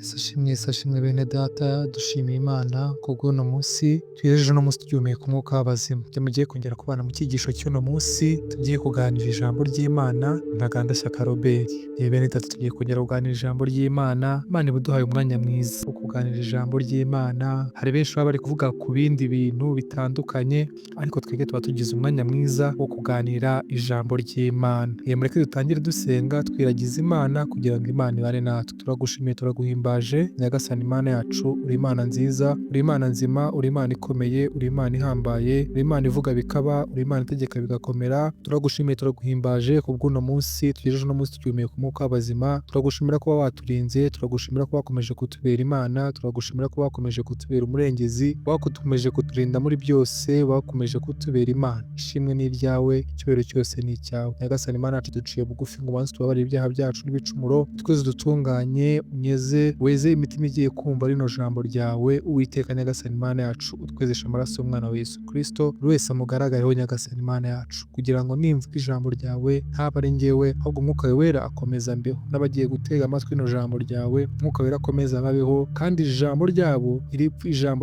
Sashimwe bene data, dushimiye Imana kubw'uno munsi twijeje uno munsi tugihumeka umwuka w'abazima. Mugiye kongera kubana mu cyigisho cy'uno munsi, tugiye kuganira ijambo ry'Imana Ntagandashyaka Robert. Bene data, tugiye kongera kuganira ijambo ry'Imana. Imana ibuduhaye umwanya mwiza wo kuganira ijambo ry'Imana. Hari benshi baba bari kuvuga ku bindi bintu bitandukanye, ariko twebwe tuba tugize umwanya mwiza wo kuganira ijambo ry'Imana. Mureke dutangire dusenga twiragiza Imana kugira ngo Imana ibane natwe. Turagushimiye, turaguhimbaje Nyagasani Imana yacu, uri Imana nziza, uri Imana nzima, uri Imana ikomeye, uri Imana ihambaye, uri Imana ivuga bikaba, uri Imana itegeka bigakomera. Turagushimiye, turaguhimbaje kubw'uno munsi tugejeje uno munsi tugihumeka umwuka w'abazima. Turagushimira kuba waturinze, turagushimira kuba wakomeje kutubera Imana, turagushimira kuba wakomeje kutubera umurengezi, wakomeje kuturinda muri byose, wakomeje kutubera Imana. Ishimwe ni iryawe, icyubahiro cyose ni icyawe. Nyagasani Imana yacu, duciye bugufi ngo ubanze tubabarire ibyaha byacu n'ibicumuro, twese dutunganye, unyeze, weze imitima igiye kumva rino jambo ryawe. Uwiteka Nyagasani Imana yacu, utwezesha amaraso y'umwana wa Yesu Kristo, buri wese amugaragareho Nyagasani Imana yacu, kugira ngo nimvuga ijambo ryawe ntaba ari njyewe, ahubwo Umwuka Wera akomeza mbeho, n'abagiye gutega amatwi ino jambo ryawe Umwuka Wera akomeza babeho, kandi ijambo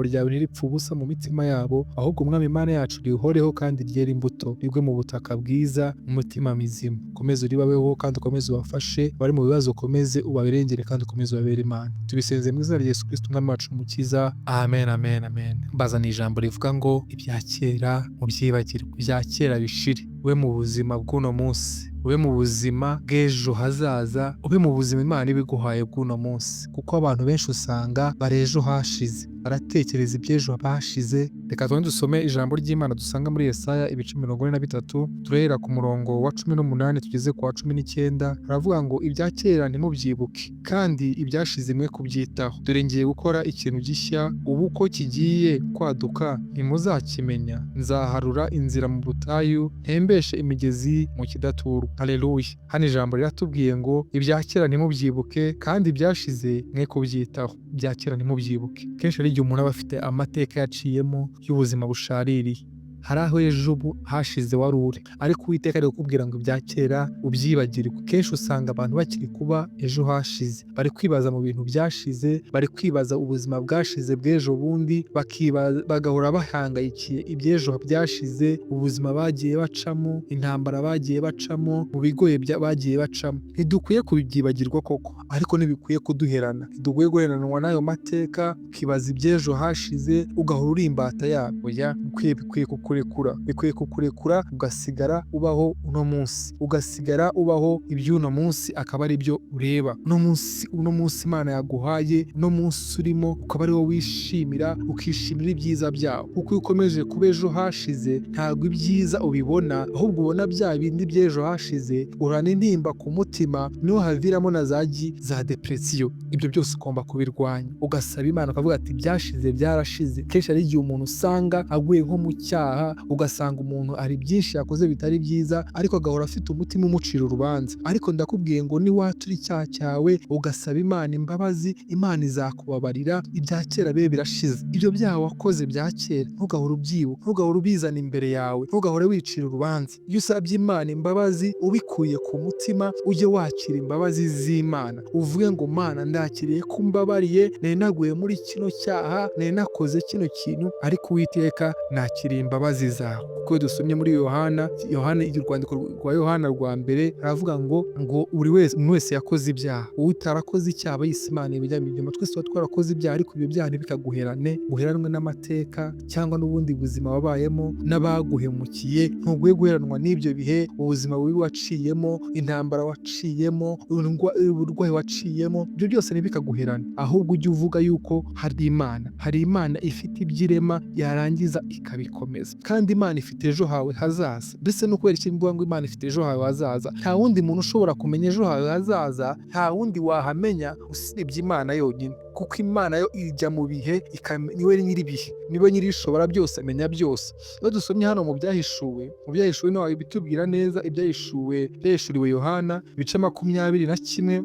ryawe ntiripfe ubusa mu mitima yabo, ahubwo Umwami Imana yacu rihoreho kandi ryera imbuto, rigwe mu butaka bwiza, mu mutima mizima. Ukomeze uribabeho kandi ukomeze ubafashe, bari mu bibazo ukomeze ubaberengere kandi ukomeze ubabere Imana. Tubisenze mu izina rya Yesu Kristo umwami wacu n'umukiza, amen, amen, amen. Mbazaniye ijambo rivuga ngo ibya kera mubyibagirwe, ibya kera bishire, ube mu buzima bw'uno munsi, ube mu buzima bw'ejo hazaza, ube mu buzima Imana ibiguhaye bw'uno munsi, kuko abantu benshi usanga barejo hashize, baratekereza iby'ejo bashize. Reka twende dusome ijambo ry'Imana dusanga muri Yesaya ibice 43, turahera ku murongo wa 18 tugeze ku wa 19. Haravuga ngo ibya kera ntimubyibuke, kandi ibyashize mwe kubyitaho. Dore ngiye gukora ikintu gishya, ubu ko kigiye kwaduka ntimuzakimenya. Nzaharura inzira mu butayu, ntembeshe imigezi mu Kidaturwa. Haleluya. Hano ijambo riratubwiye ngo ibya kera ntimubyibuke, kandi ibyashize mwe kubyitaho. Ibya kera ntimubyibuke. Kenshi ari igihe umuntu aba afite amateka yaciyemo y'ubuzima bushaririye, hari aho ejo hashize wari uri, ariko Uwiteka ari kukubwira ngo ibya kera ubyibagirwe. Kenshi usanga abantu bakiri kuba ejo hashize, bari kwibaza mu bintu byashize, bari kwibaza ubuzima bwashize bw'ejo bundi, bagahora bahangayikiye iby'ejo byashize, ubuzima bagiye bacamo, intambara bagiye bacamo, mu bigoye bagiye bacamo. Ntidukwiye kubyibagirwa koko, ariko ntibikwiye kuduherana. Ntidukwiye guheranwa n'ayo mateka, ukibaza iby'ejo hashize ugahora uri imbata yabo. Bikwiye kukurekura ugasigara ubaho uno munsi, ugasigara ubaho iby'uno munsi akaba ari byo ureba. Uno munsi Imana yaguhaye, uno munsi urimo ukaba ari wo wishimira, ukishimira ibyiza byawo. Kuko iyo ukomeje kuba ejo hashize, ntabwo ibyiza ubibona, ahubwo ubona bya bindi by'ejo hashize, urana intimba ku mutima, niho haviramo na za depresiyo. Ibyo byose ugomba kubirwanya, ugasaba Imana ukavuga ati byashize byarashize. Kenshi ari igihe umuntu usanga aguye nko mu cyaha, ugasanga umuntu hari byinshi yakoze bitari byiza, ariko agahora afite umutima umucira urubanza. Ariko ndakubwiye ngo niwatura icyaha cyawe ugasaba Imana imbabazi, Imana izakubabarira. Ibya kera bibe birashize. Ibyo byaha wakoze bya kera ntugahore ubyibuka, ntugahore ubizana imbere yawe, ntugahore wicira urubanza. Iyo usabye Imana imbabazi ubikuye ku mutima, ujye wakira imbabazi z'Imana, uvuge ngo Mana, ndakiriye ko umbabariye, nari naguye muri kino cyaha, nari nakoze kino kintu, ariko Uwiteka nakiriye imbabazi zawe. Kuko dusomye muri Yohana urwandiko rwa Yohana rwa mbere, haravuga ngo umuntu wese yakoze ibyaha, utarakoze icyaha yise Imana ibijyamo ibyuma. Twese tuba twarakoze ibyaha, ariko ibyo byaha ntibikaguheranwe n'amateka cyangwa n'ubundi buzima wabayemo n'abaguhemukiye. Ntugwe guheranwa n'ibyo bihe, ubuzima bubi waciyemo, intambara waciyemo, uburwayi waciyemo, ibyo byose ntibikaguherane. Ahubwo ujye uvuga yuko hari Imana ifite iby'irema, yarangiza ikabikomeza. Kandi Imana ifite ejo hawe hazaza. Mbese no kubera iki mvuga ngo Imana ifite ejo hawe hazaza? Nta wundi muntu ushobora kumenya ejo hawe hazaza, nta wundi wahamenya usibye Imana yonyine. kuko Imana yo ijya mu bihe, niwe nyir'ibihe, niwe nyir'ishobora byose, amenya byose. Iyo dusomye hano mu byahishuwe niho bitubwira neza ibyahishuriwe Yohana ibice 21,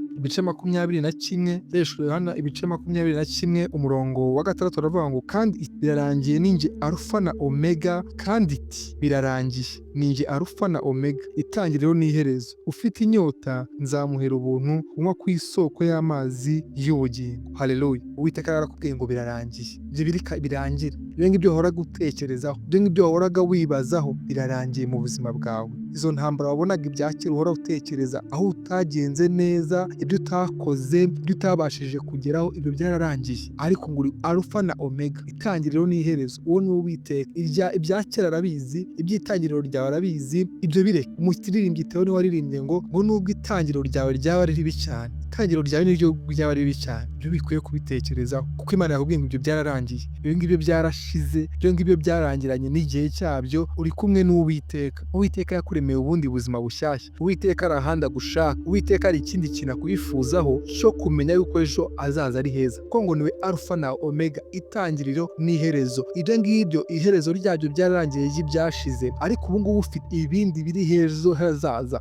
byahishuriwe Yohana ibice 21 umurongo wa 6 aravuga ngo kandi birarangiye ninjye Alufa na Omega, kandi iti birarangiye ninjye Alufa na Omega, itangiriro n'iherezo. Ufite inyota nzamuhera ubuntu unywa ku isoko y'amazi y'ubugingo. Haleluya. Uwiteka yarakubwiye ngo birarangiye, ibyo birangira. Ibyo ngibyo wahoraga utekerezaho, ibyo ngibyo wahoraga wibazaho birarangiye mu buzima bwawe. Izo ntambara wabonaga ibya kera uhora utekereza, aho utagenze neza, ibyo utakoze, ibyo utabashije kugeraho, ibyo byararangiye. Ariko ngo uri Alufa na Omega, itangiriro n'iherezo. Uwo ni Uwiteka. Ibya kera arabizi, iby'itangiriro ryawe arabizi. Ibyo bireke. Umuririmbyi Theo niwe waririmbye ngo nubwo itangiriro ryawe ryaba ari ribi cyane, itangiriro ryawe niryo ryaba ari ribi cyane, ibyo bikwiye kubitekerezaho, kuko Imana yakubwiye ngo ibyo byararangiye, ibyo ngibyo byarashize, ibyo ngibyo byarangiranye n'igihe cyabyo. Uri kumwe n'Uwiteka. Uwiteka yakuremeye ubundi buzima bushyashya. Uwiteka ari ahandi agushaka. Uwiteka ari ikindi kintu akwifuzaho cyo kumenya yuko ejo azaza ari heza, kuko ngo niwe Alufa na Omega, itangiriro n'iherezo. Ibyo ngibyo iherezo ryabyo byararangiye byashize, ariko ubu ngubu ufite ibindi biri hejuru hazaza.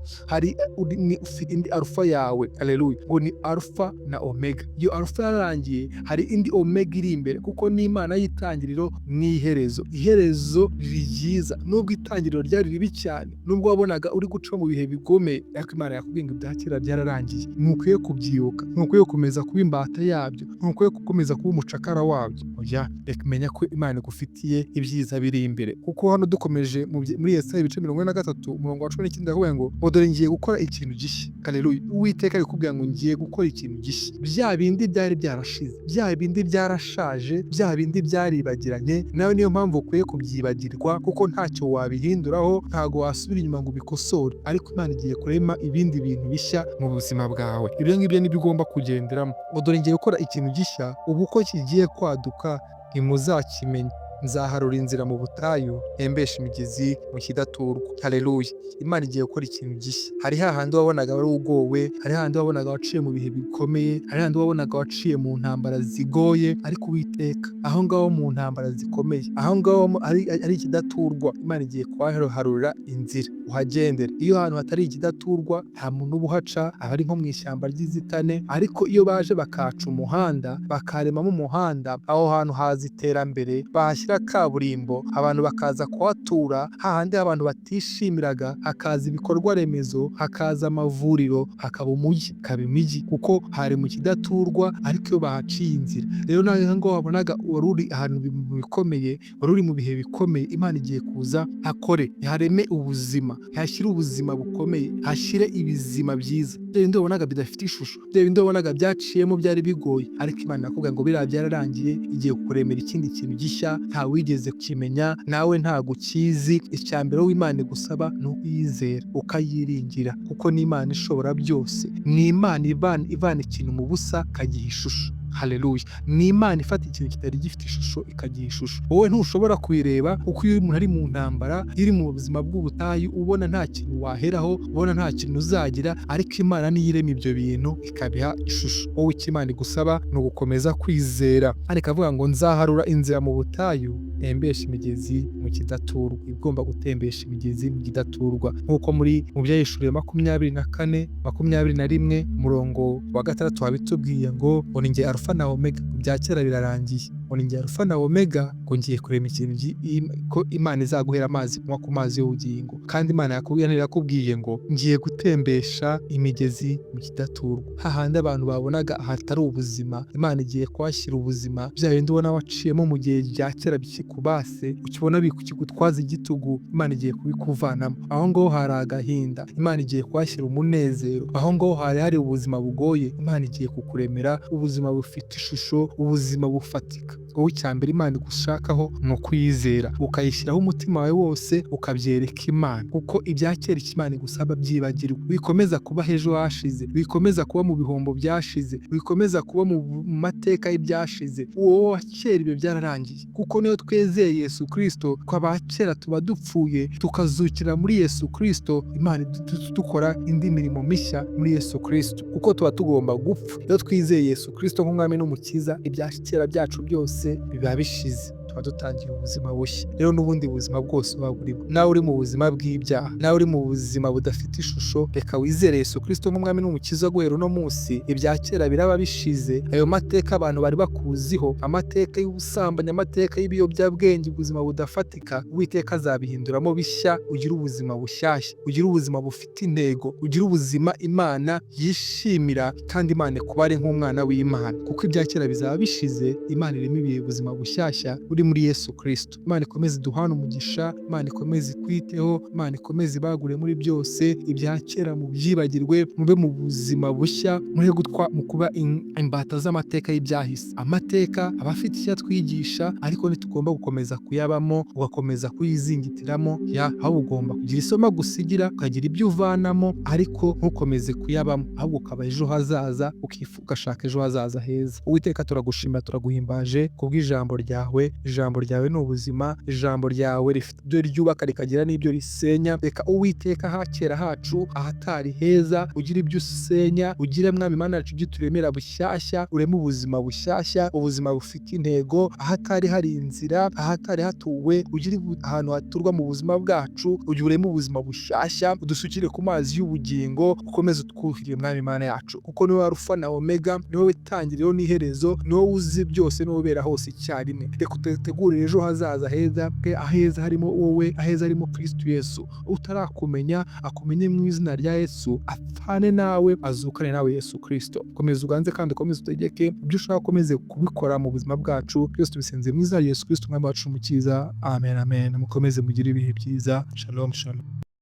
Ufite indi Alufa yawe. Haleluya. Ngo ni Alufa na Omega. Iyo Alufa yarangiye, hari indi Omega iri imbere, kuko ni Imana y'itangiriro n'iherezo. Iherezo ryiza. Nubwo itangiriro ryari ribi cyane, nubwo wabonaga uri guca mu bihe bikomeye, ariko Imana yakubwiye ngo ibya kera byararangiye. Ntukwiye kubyibuka, ntukwiye gukomeza kuba imbata yabyo, ntukwiye gukomeza kuba umucakara wabyo. Oya, reka menya ko Imana igufitiye ibyiza biri imbere. Kuko hano dukomeje muri Yesaya ibice 43 umurongo wa 19 avuga ngo dore ngiye gukora ikintu gishya. Haleluya. Uwiteka arikubwira ngo ngiye gukora ikintu gishya. Bya bindi byari byarashize, bya bindi byarashaje, bya bindi byaribagiranye, nawe niyo mpamvu ukwiye kubyibagirwa, kuko ntacyo wabihinduraho, ntago wasubira inyuma ngo ubikosore. Ariko Imana igiye kurema ibindi bintu bishya mu buzima bwawe. Ibyo ngibyo nibyo ugomba kugenderamo. Dore ngiye gukora ikintu gishya, ubu ko kigiye kwaduka ntimuzakimenya. Nzaharura inzira mu butayu, ntembeshe imigezi mu Kidaturwa. Haleluya. Imana igiye gukora ikintu gishya. Hari hahandi wabonaga wari ugowe, hari hahandi wabonaga waciye mu bihe bikomeye, hari hahandi wabonaga waciye mu ntambara zigoye, ariko Uwiteka aho ngaho mu ntambara zikomeye, aho ngaho ari Kidaturwa, Imana igiye kuhaharura inzira uhagendere. Iyo ahantu hatari Kidaturwa nta muntu uba uhaca, aba ari nko mu ishyamba ry'inzitane, ariko iyo baje bakaca umuhanda, bakaremamo umuhanda, aho hantu haza iterambere, bahashyira kaburimbo, abantu bakaza kuhatura. Hahandi abantu batishimiraga, hakaza ibikorwa remezo, hakaza amavuriro, hakaba umujyi, hakaba imijyi, kuko hari mu Kidaturwa. Ariko iyo bahaciye inzira rero, nawe ngo wabonaga wari uri ahantu bikomeye, wari uri mu bihe bikomeye, Imana igiye kuza hakore, hareme ubuzima, hashyire ubuzima bukomeye, hashyire ibizima byiza. Bya bindi wabonaga bidafite ishusho, bya bindi wabonaga byaciyemo byari bigoye, ariko Imana yakubwira ngo biriya byararangiye, igiye kukuremera ikindi kintu gishya wigeze kukimenya, nawe ntago ukizi. Icya mbere w'Imana igusaba ni ukuyizera, ukayiringira, kuko ni Imana ishobora byose. Ni Imana ivana ikintu mu busa ikagiha ishusho. Haleluya. Ni Imana ifata ikintu kitari gifite ishusho ikagiha ishusho. Wowe ntushobora kuyireba, kuko iyo umuntu ari mu ntambara, iri mu buzima bw'ubutayu, ubona nta kintu waheraho, ubona nta kintu uzagira, ariko Imana niyo irema ibyo bintu ikabiha ishusho. Wowe icyo Imana igusaba ni ugukomeza kwizera. Ariko avuga ngo nzaharura inzira mu butayu, ntembeshe imigezi mu Kidaturwa. Igomba gutembesha imigezi mu Kidaturwa, nk'uko mu byahishuriwe 24:21 umurongo wa 6 wabitubwiye ngo ni ngiye Alufa na Omega, bya kera birarangiye. Ni ngiye Alufa na Omega, ngo ngiye kurema ikintu ko Imana izaguhera amazi kunywa ku mazi y'ubugingo. Kandi Imana yakubwiye ngo ngiye gutembesha imigezi mu Kidaturwa. Hahandi abantu babonaga hatari ubuzima, Imana igiye kuhashyira ubuzima. Bya bindi ubona waciyemo mu gihe bya kera bikikubase, ukibona bikugutwaza igitugu, Imana igiye kubikuvanamo. Aho ngaho hari agahinda, Imana igiye kuhashyira umunezero. Aho ngaho hari ubuzima bugoye, Imana igiye kukuremera ubuzima bufite ishusho, ubuzima bufatika. wowe icyambere Imana igushakaho ni ukuyizera, ukayishyiraho umutima wawe wose, ukabyereka Imana, kuko ibya kera icyo Imana igusaba byibagirwa. Wikomeza kuba ejo hashize, wikomeza kuba mu bihombo byashize, wikomeza kuba mu mateka y'ibyashize. Wowe wa kera ibyo byararangiye, kuko niyo twezeye Yesu Kristo, twaba kera tuba dupfuye tukazukira muri Yesu Kristo. Imana dukora indi mirimo mishya muri Yesu Kristo, kuko tuba tugomba gupfa. Iyo twizeye Yesu Kristo nk'umwami n'umukiza, ibya kera byacu byose biba bishize, tuba dutangiye ubuzima bushya. Rero n'ubundi buzima bwose uba burimo, nawe uri mu buzima bw'ibyaha, nawe uri mu buzima budafite ishusho, reka wizere Yesu Kristo nk'umwami n'umukiza guhera uno munsi. Ibya kera biraba bishize, ayo mateka abantu bari bakuziho, amateka y'ubusambanyi, amateka y'ibiyobyabwenge, ubuzima budafatika, Uwiteka azabihinduramo bishya, ugire ubuzima bushyashya, ugire ubuzima bufite intego, ugire ubuzima Imana yishimira, kandi Imana ikubare nk'umwana w'Imana, kuko ibya kera bizaba bishize. Imana irimo ibihe ubuzima bushyashya uri muri Yesu Kristo. Imana ikomeze duhane umugisha, Imana ikomeze ikwiteho, Imana ikomeze ibagure muri byose. Ibya kera mubyibagirwe, mube mu buzima bushya, mure gutwa mu kuba imbata z'amateka y'ibyahise. Amateka aba afite icyo atwigisha, ariko ntitugomba gukomeza kuyabamo, ugakomeza kuyizingitiramo. Ahubwo ugomba kugira isomo gusigira, ukagira ibyo uvanamo, ariko ntukomeze kuyabamo, ahubwo ukaba ejo hazaza, ugashaka ejo hazaza heza. Uwiteka turagushimira, turaguhimbaje kubw'ijambo ryawe. Ijambo ryawe ni ubuzima, ijambo ryawe rifite ibyo ryubaka rikagira n'ibyo risenya. Reka Uwiteka hakera hacu ahatari heza, ugire ibyo usenya, ugire mwami Imana yacu ibyo turemera bushyashya, ureme ubuzima bushyashya, ubuzima bufite intego, ahatari hari inzira, ahatari hatuwe, ugire ahantu haturwa mu buzima bwacu, ugire ureme ubuzima bushyashya, udusukire ku mazi y'ubugingo, ukomeze utwuhire mwami Imana yacu, kuko niwe Alpha na Omega, niwe witangiriro n'iherezo, niwe uzi byose, niwe ubera hose icyarimwe. Reka utegurire ejo hazaza heza, aheza harimo wowe, aheza harimo Kristo Yesu. Utarakumenya akumenye mu izina rya Yesu, apfane nawe, azukane nawe Yesu Kristo. Komeza uganze kandi ukomeze utegeke ibyo ushaka, ukomeze kubikora mu buzima bwacu. Byose tubisenze mu izina rya Yesu Kristo umwami wacu umukiza. Amen, amen. Mukomeze mugire ibihe byiza. Shalom, shalom.